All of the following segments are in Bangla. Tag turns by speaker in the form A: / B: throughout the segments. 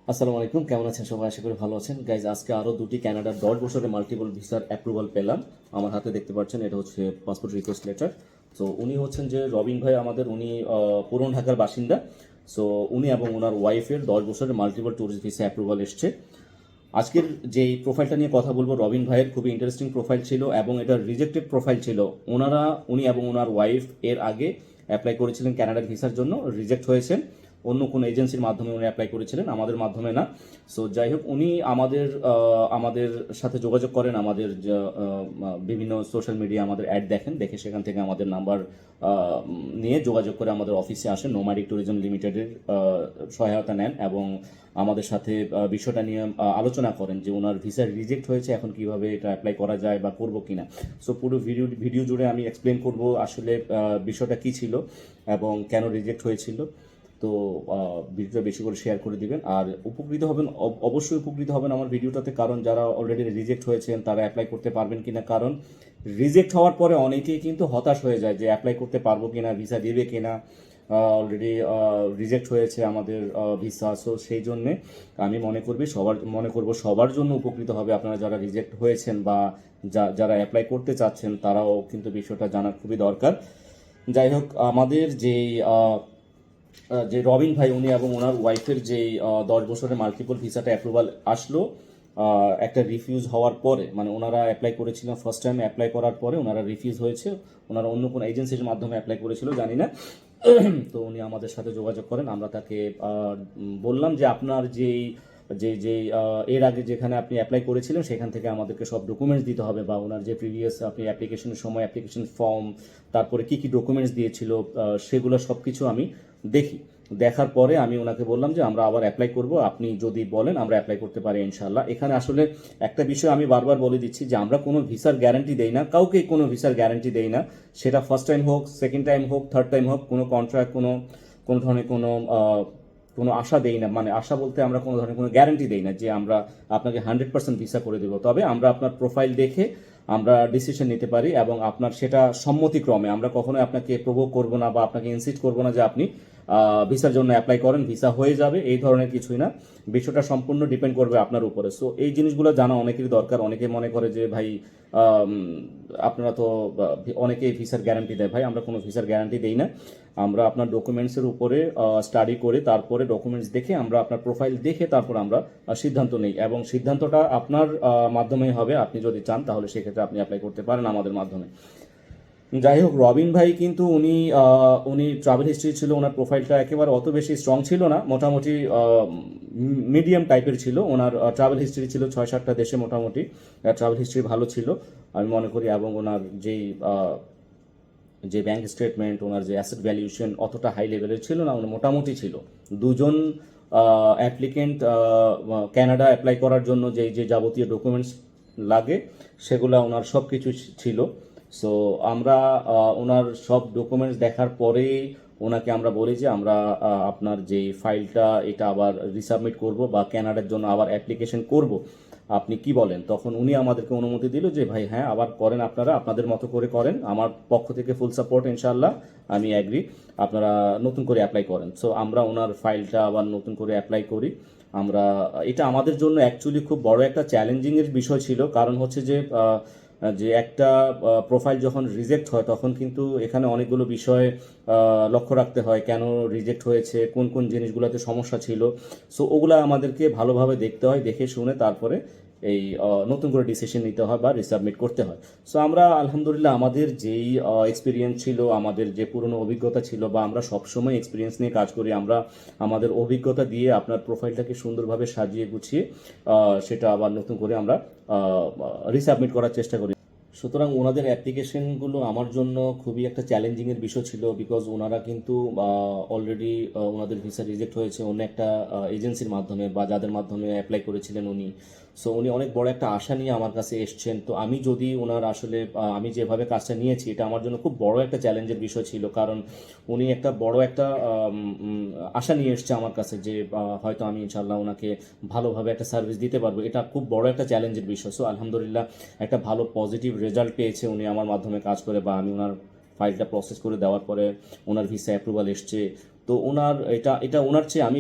A: আসসালামু আলাইকুম, কেমন আছেন সবাই? আশা করি ভালো আছেন। গাইজ, আজকে আরও দুটি কানাডার 10 বছরের মাল্টিপল ভিসার অ্যাপ্রুভাল পেলাম। আমার হাতে দেখতে পাচ্ছেন, এটা হচ্ছে পাসপোর্ট রিকোয়েস্ট লেটার। তো উনি হচ্ছেন যে রবিন ভাই আমাদের, উনি পুরান ঢাকার বাসিন্দা। সো উনি এবং ওনার ওয়াইফের 10 বছরের মাল্টিপল ট্যুরিস্ট ভিসা অ্যাপ্রুভাল এসছে। আজকের যে প্রোফাইলটা নিয়ে কথা বলবো, রবিন ভাইয়ের খুবই ইন্টারেস্টিং প্রোফাইল ছিল এবং এটা রিজেক্টেড প্রোফাইল ছিল। উনি এবং ওনার ওয়াইফ এর আগে অ্যাপ্লাই করেছিলেন কানাডার ভিসার জন্য, রিজেক্ট হয়েছেন। অন্য কোনো এজেন্সির মাধ্যমে উনি অ্যাপ্লাই করেছিলেন, আমাদের মাধ্যমে না। সো যাই হোক, উনি আমাদের সাথে যোগাযোগ করেন, আমাদের বিভিন্ন সোশ্যাল মিডিয়া আমাদের অ্যাড দেখেন, দেখে সেখান থেকে আমাদের নাম্বার নিয়ে যোগাযোগ করে আমাদের অফিসে আসেন। নোম্যাডিক ট্যুরিজম লিমিটেডের সহায়তা নেন এবং আমাদের সাথে বিষয়টা নিয়ে আলোচনা করেন যে ওনার ভিসা রিজেক্ট হয়েছে, এখন কিভাবে এটা অ্যাপ্লাই করা যায় বা করবো কিনা। সো পুরো ভিডিও জুড়ে আমি এক্সপ্লেন করব আসলে বিষয়টা কী ছিল এবং কেন রিজেক্ট হয়েছিল। তো ভিডিওটা বেশি করে শেয়ার করে দিবেন আর উপকৃত হবেন, অবশ্যই উপকৃত হবেন আমার ভিডিওটাতে। কারণ যারা অলরেডি রিজেক্ট হয়েছেন তারা অ্যাপ্লাই করতে পারবেন কিনা, কারণ রিজেক্ট হওয়ার পরে অনেকেই কিন্তু হতাশ হয়ে যায় যে অ্যাপ্লাই করতে পারবো কিনা, ভিসা দেবে কিনা। অলরেডি রিজেক্ট হয়েছে আমাদের ভিসা। সো সেই জন্যে আমি মনে করব সবার জন্য উপকৃত হবে। আপনারা যারা রিজেক্ট হয়েছেন বা যারা অ্যাপ্লাই করতে চাচ্ছেন তারাও কিন্তু বিষয়টা জানা খুবই দরকার। যাই হোক, আমাদের যে রবিন ভাই, উনি এবং ওনার ওয়াইফের যে 10 বছরের মাল্টিপল ভিসাটা অ্যাপ্রুভাল আসলো একটা রিফিউজ হওয়ার পরে, মানে ওনারা অ্যাপ্লাই করেছিলেন ফার্স্ট টাইম, অ্যাপ্লাই করার পরে ওনারা রিফিউজ হয়েছে। ওনারা অন্য কোনো এজেন্সির মাধ্যমে অ্যাপ্লাই করেছিল জানি না। তো উনি আমাদের সাথে যোগাযোগ করেন, আমরা তাকে বললাম যে আপনার যে এর আগে যেখানে আপনি অ্যাপ্লাই করেছিলেন সেখান থেকে আমাদেরকে সব ডকুমেন্টস দিতে হবে, বা ওনার যে প্রিভিয়াস আপনি অ্যাপ্লিকেশনের সময় অ্যাপ্লিকেশন ফর্ম, তারপরে কী কী ডকুমেন্টস দিয়েছিল, সেগুলো সব কিছু আমি দেখি। দেখার পরে আমি ওনাকে বললাম যে আমরা আবার অ্যাপ্লাই করব, আপনি যদি বলেন আমরা অ্যাপ্লাই করতে পারি ইনশাল্লাহ। এখানে আসলে একটা বিষয় আমি বারবার বলে দিচ্ছি যে আমরা কোনো ভিসার গ্যারান্টি দেই না, কাউকে কোনো ভিসার গ্যারান্টি দেই না। সেটা ফার্স্ট টাইম হোক, সেকেন্ড টাইম হোক, থার্ড টাইম হোক, কোনো কন্ট্রাক্ট, কোনো ধরনের কোনো আশা দেই না। মানে আশা বলতে আমরা কোনো ধরনের কোনো গ্যারান্টি দেই না যে আমরা আপনাকে 100% ভিসা করে দেবো। তবে আমরা আপনার প্রোফাইল দেখে আমরা ডিসিশন নিতে পারি এবং আপনার সেটা সম্মতিক্রমে, আমরা কখনোই আপনাকে প্রভোগ করবো না বা আপনাকে ইনসিস্ট করবো না যে আপনি ভিসার জন্য অ্যাপ্লাই করেন, ভিসা হয়ে যাবে, এই ধরনের কিছুই না। বিষয়টা সম্পূর্ণ ডিপেন্ড করবে আপনার উপরে। সো এই জিনিসগুলো জানা অনেকেরই দরকার। অনেকে মনে করে যে ভাই আপনারা তো অনেকেই ভিসার গ্যারান্টি দেয়। ভাই, আমরা কোনো ভিসার গ্যারান্টি দেই না। আমরা আপনার ডকুমেন্টসের উপরে স্টাডি করে, তারপরে ডকুমেন্টস দেখে, আমরা আপনার প্রোফাইল দেখে তারপর আমরা সিদ্ধান্ত নিই এবং সিদ্ধান্তটা আপনার মাধ্যমেই হবে। আপনি যদি চান তাহলে সেক্ষেত্রে আপনি অ্যাপ্লাই করতে পারেন আমাদের মাধ্যমে। যাই হোক, রবিন ভাই কিন্তু উনি ট্রাভেল হিস্ট্রি ছিল, ওনার প্রোফাইলটা একেবারে অত বেশি স্ট্রং ছিল না, মোটামুটি মিডিয়াম টাইপের ছিল। ওনার ট্রাভেল হিস্ট্রি ছিল 6-7টা দেশে, মোটামুটি ট্রাভেল হিস্ট্রি ভালো ছিল আমি মনে করি। এবং ওনার যে ব্যাংক স্টেটমেন্ট, ওনার যে অ্যাসেট ভ্যালুয়েশন অতটা হাই লেভেলের ছিল না, ওনার মোটামুটি ছিল। দুজন অ্যাপ্লিকেন্ট কানাডা অ্যাপ্লাই করার জন্য যে যাবতীয় ডকুমেন্টস লাগে সেগুলো ওনার সব কিছু ছিল। সো আমরা ওনার সব ডকুমেন্টস দেখার পরেই ওনাকে আমরা বলি যে আমরা আপনার যে ফাইলটা এটা আবার রিসাবমিট করব বা কানাডার জন্য আবার অ্যাপ্লিকেশন করব, আপনি কি বলেন? তখন উনি আমাদেরকে অনুমতি দিল যে ভাই হ্যাঁ, আবার করেন, আপনারা আপনাদের মতো করে করেন, আমার পক্ষ থেকে ফুল সাপোর্ট ইনশাল্লাহ, আমি অ্যাগ্রি, আপনারা নতুন করে অ্যাপ্লাই করেন। সো আমরা ওনার ফাইলটা আবার নতুন করে অ্যাপ্লাই করি। এটা আমাদের জন্য অ্যাকচুয়ালি খুব বড় একটা চ্যালেঞ্জিংয়ের বিষয় ছিল। কারণ হচ্ছে যে একটা প্রোফাইল যখন রিজেক্ট হয় তখন কিন্তু এখানে অনেকগুলো বিষয় লক্ষ্য রাখতে হয়, কেন রিজেক্ট হয়েছে, কোন কোন জিনিসগুলোতে সমস্যা ছিল। সো ওগুলা আমাদেরকে ভালোভাবে দেখতে হয়, দেখে শুনে তারপরে এই নতুন করে ডিসিশন নিতে হয় বা রিসাবমিট করতে হয়। সো আমরা আলহামদুলিল্লাহ আমাদের যেই এক্সপিরিয়েন্স ছিল, আমাদের যে পুরনো অভিজ্ঞতা ছিল, বা আমরা সবসময় এক্সপিরিয়েন্স নিয়ে কাজ করি, আমরা আমাদের অভিজ্ঞতা দিয়ে আপনার প্রোফাইলটাকে সুন্দরভাবে সাজিয়ে গুছিয়ে সেটা আবার নতুন করে আমরা রিসাবমিট করার চেষ্টা করি। সুতরাং ওনাদের অ্যাপ্লিকেশনগুলো আমার জন্য খুবই একটা চ্যালেঞ্জিংয়ের বিষয় ছিল, বিকজ ওনারা কিন্তু অলরেডি ওনাদের ভিসা রিজেক্ট হয়েছে অন্য একটা এজেন্সির মাধ্যমে, বা যাদের মাধ্যমে অ্যাপ্লাই করেছিলেন উনি। সো উনি অনেক বড় একটা আশা নিয়ে আমার কাছে এসছেন। তো আমি যদি ওনার আসলে আমি যেভাবে কাজটা নিয়েছি, এটা আমার জন্য খুব বড় একটা চ্যালেঞ্জের বিষয় ছিল। কারণ উনি একটা বড় একটা আশা নিয়ে এসছে আমার কাছে যে হয়তো আমি ইনশাল্লাহ ওনাকে ভালোভাবে একটা সার্ভিস দিতে পারবো। এটা খুব বড় একটা চ্যালেঞ্জের বিষয়। সো আলহামদুলিল্লাহ একটা ভালো পজিটিভ রেজাল্ট পেয়েছে উনি আমার মাধ্যমে কাজ করে, বা আমি ওনার ফাইলটা প্রসেস করে দেওয়ার পরে ওনার ভিসা অ্যাপ্রুভাল এসছে। তো ওনার এটা এটা ওনার চেয়ে আমি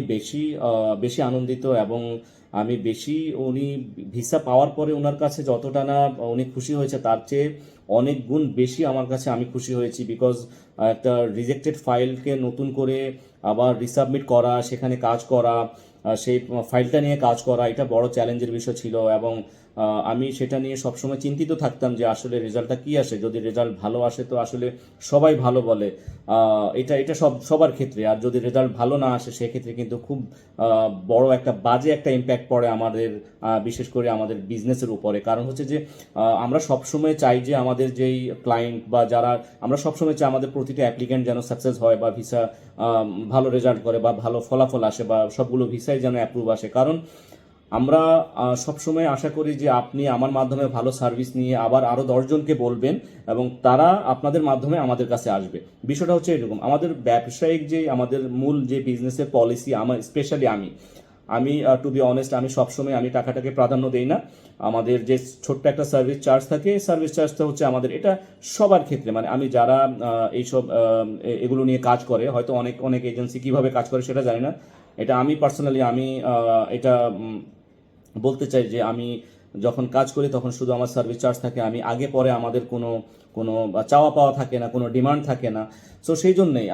A: বেশি আনন্দিত, এবং আমি উনি ভিসা পাওয়ার পরে ওনার কাছে যতটা না উনি খুশি হয়েছে তার চেয়ে অনেক গুণ বেশি আমার কাছে আমি খুশি হয়েছি। বিকজ একটা রিজেক্টেড ফাইলকে নতুন করে আবার রিসাবমিট করা, সেখানে কাজ করা, সেই ফাইলটা নিয়ে কাজ করা, এটা বড় চ্যালেঞ্জের বিষয় ছিল। এবং আমি সেটা নিয়ে সবসময় চিন্তিত থাকতাম যে আসলে রেজাল্টটা কি আসে। যদি রেজাল্ট ভালো আসে তো আসলে সবাই ভালো বলে, এটা এটা সবার ক্ষেত্রে। আর যদি রেজাল্ট ভালো না আসে সেক্ষেত্রে কিন্তু খুব বড় একটা বাজে একটা ইম্প্যাক্ট পড়ে আমাদের, বিশেষ করে আমাদের বিজনেসের উপরে। কারণ হচ্ছে যে আমরা সবসময় চাই যে আমাদের যেই ক্লায়েন্ট বা যারা, আমরা সবসময় চাই আমাদের প্রতিটা অ্যাপ্লিকেন্ট যেন সাকসেস হয় বা ভিসা ভালো রেজাল্ট করে বা ভালো ফলাফল আসে বা সবগুলো ভিসাই যেন অ্যাপ্রুভ আসে। কারণ আমরা সবসময় আশা করি যে আপনি আমার মাধ্যমে ভালো সার্ভিস নিয়ে আবার আরও 10 জনকে বলবেন এবং তারা আপনাদের মাধ্যমে আমাদের কাছে আসবে। বিষয়টা হচ্ছে এরকম, আমাদের ব্যবসায়িক যে আমাদের মূল যে বিজনেসের পলিসি, আমার স্পেশালি আমি টু বি অনেস্ট, আমি সবসময় আমি টাকাটাকে প্রাধান্য দেই না। আমাদের যে ছোট্ট একটা সার্ভিস চার্জ থাকে, সার্ভিস চার্জটা হচ্ছে আমাদের, এটা সবার ক্ষেত্রে, মানে আমি যারা এইসব এগুলো নিয়ে কাজ করে, হয়তো অনেক অনেক এজেন্সি কিভাবে কাজ করে সেটা জানি না, এটা আমি পার্সোনালি এটা বলতে চাই যে আমি যখন কাজ করি তখন শুধু আমার সার্ভিস চার্জ থাকে, আমি আগে পরে আমাদের কোনো কোনো চাওয়া পাওয়া থাকে না, কোনো ডিমান্ড থাকে না। সো সেই জন্যেই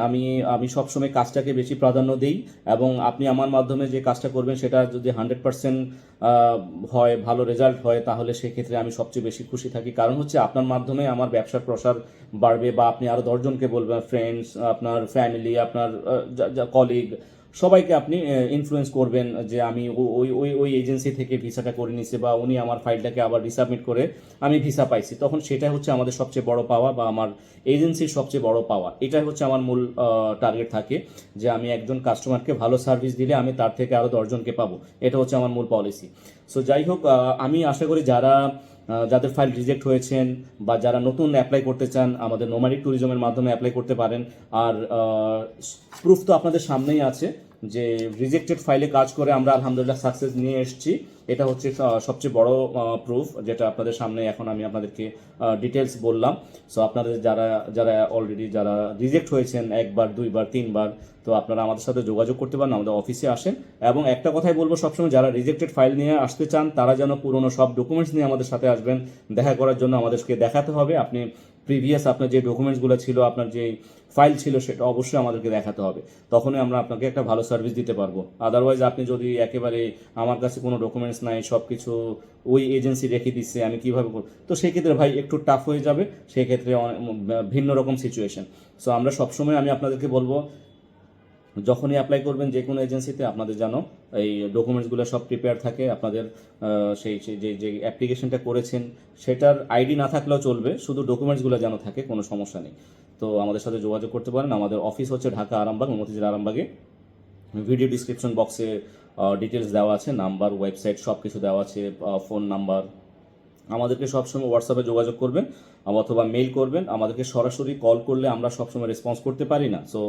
A: আমি সবসময় কাজটাকে বেশি প্রাধান্য দিই। এবং আপনি আমার মাধ্যমে যে কাজটা করবেন সেটা যদি 100% হয়, ভালো রেজাল্ট হয়, তাহলে সেক্ষেত্রে আমি সবচেয়ে বেশি খুশি থাকি। কারণ হচ্ছে আপনার মাধ্যমে আমার ব্যবসার প্রসার বাড়বে, বা আপনি আরও 10 জনকে বলবেন, ফ্রেন্ডস, আপনার ফ্যামিলি, আপনার কলিগ, সবাইকে আপনি ইনফ্লুয়েন্স করবেন যে আমি ওই এজেন্সি থেকে ভিসাটা করে নিছি, বা উনি আমার ফাইলটাকে আবার রিসাবমিট করে আমি ভিসা পাইছি। তখন সেটা হচ্ছে আমাদের সবচেয়ে বড় পাওয়া, বা আমার এজেন্সির সবচেয়ে বড় পাওয়া। এটাই হচ্ছে আমার মূল টার্গেট থাকে, যে আমি একজন কাস্টমারকে ভালো সার্ভিস দিলে আমি তার থেকে আরও 10 জনকে পাবো। এটা হচ্ছে আমার মূল পলিসি। সো যাই হোক, আমি আশা করি যাদের ফাইল রিজেক্ট হয়েছেন বা যারা নতুন অ্যাপ্লাই করতে চান, আমাদের নোমাডিক ট্যুরিজমের মাধ্যমে অ্যাপ্লাই করতে পারেন। আর প্রুফ তো আপনাদের সামনেই আছে যে রিজেক্টেড ফাইলে কাজ করে আমরা আলহামদুলিল্লাহ সাকসেস নিয়ে এসেছি। এটা হচ্ছে সবচেয়ে বড় প্রুফ, যেটা আপনাদের সামনে এখন আমি আপনাদেরকে ডিটেলস বললাম। সো আপনাদের যারা অলরেডি যারা রিজেক্ট হয়েছেন 1বার 2বার 3বার, তো আপনারা আমাদের সাথে যোগাযোগ করতে পারেন, আমাদের অফিসে আসেন। এবং একটা কথাই বলবো সবসময়, যারা রিজেক্টেড ফাইল নিয়ে আসতে চান তারা যেন পুরনো সব ডকুমেন্টস নিয়ে আমাদের সাথে আসবেন। দেখা করার জন্য আমাদেরকে দেখাতে হবে, আপনি প্রিভিয়াস আপনার যে ডকুমেন্টসগুলো ছিল, আপনার যে ফাইল ছিল, সেটা অবশ্যই আমাদেরকে দেখাতে হবে। তখনই আমরা আপনাকে একটা ভালো সার্ভিস দিতে পারবো। আদারওয়াইজ আপনি যদি একেবারে আমার কাছে কোনো ডকুমেন্টস নাই, সব কিছু ওই এজেন্সি রেখে দিচ্ছে, আমি কীভাবে করব, তো সেক্ষেত্রে ভাই একটু টাফ হয়ে যাবে, সেক্ষেত্রে ভিন্ন রকম সিচুয়েশন। সো আমরা সবসময় আমি আপনাদেরকে বলবো, যখনই অ্যাপ্লাই করবেন যে কোনো এজেন্সিতে, আপনাদের যেন এই ডকুমেন্টসগুলো সব প্রিপেয়ার থাকে। আপনাদের সেই যে অ্যাপ্লিকেশনটা করেছেন সেটার আইডি না থাকলেও চলবে, শুধু ডকুমেন্টসগুলো যেন থাকে, কোনো সমস্যা নেই। তো আমাদের সাথে যোগাযোগ করতে পারেন। আমাদের অফিস হচ্ছে ঢাকা আরামবাগ, মতিঝিল আরামবাগে। ভিডিও ডিসক্রিপশন বক্সে ডিটেলস দেওয়া আছে, নাম্বার, ওয়েবসাইট সব কিছু দেওয়া আছে, ফোন নাম্বার। আমাদেরকে সবসময় হোয়াটসঅ্যাপে যোগাযোগ করবেন অথবা মেইল করবেন। আমাদেরকে সরাসরি কল করলে আমরা সবসময় রেসপন্স করতে পারি না। সো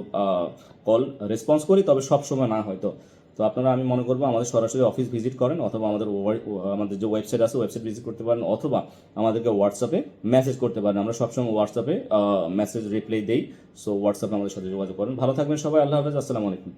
A: কল রেসপন্স করি, তবে সবসময় না হয়তো। তো আপনারা, আমি মনে করবো আমাদের সরাসরি অফিস ভিজিট করেন, অথবা আমাদের যে ওয়েবসাইট আছে ওয়েবসাইট ভিজিট করতে পারেন, অথবা আমাদেরকে হোয়াটসঅ্যাপে মেসেজ করতে পারেন। আমরা সবসময় হোয়াটসঅ্যাপে মেসেজ রিপ্লাই দেই। সো হোয়াটসঅ্যাপে আমাদের সাথে যোগাযোগ করেন। ভালো থাকবেন সবাই। আল্লাহ হাফেজ। আসসালামু আলাইকুম।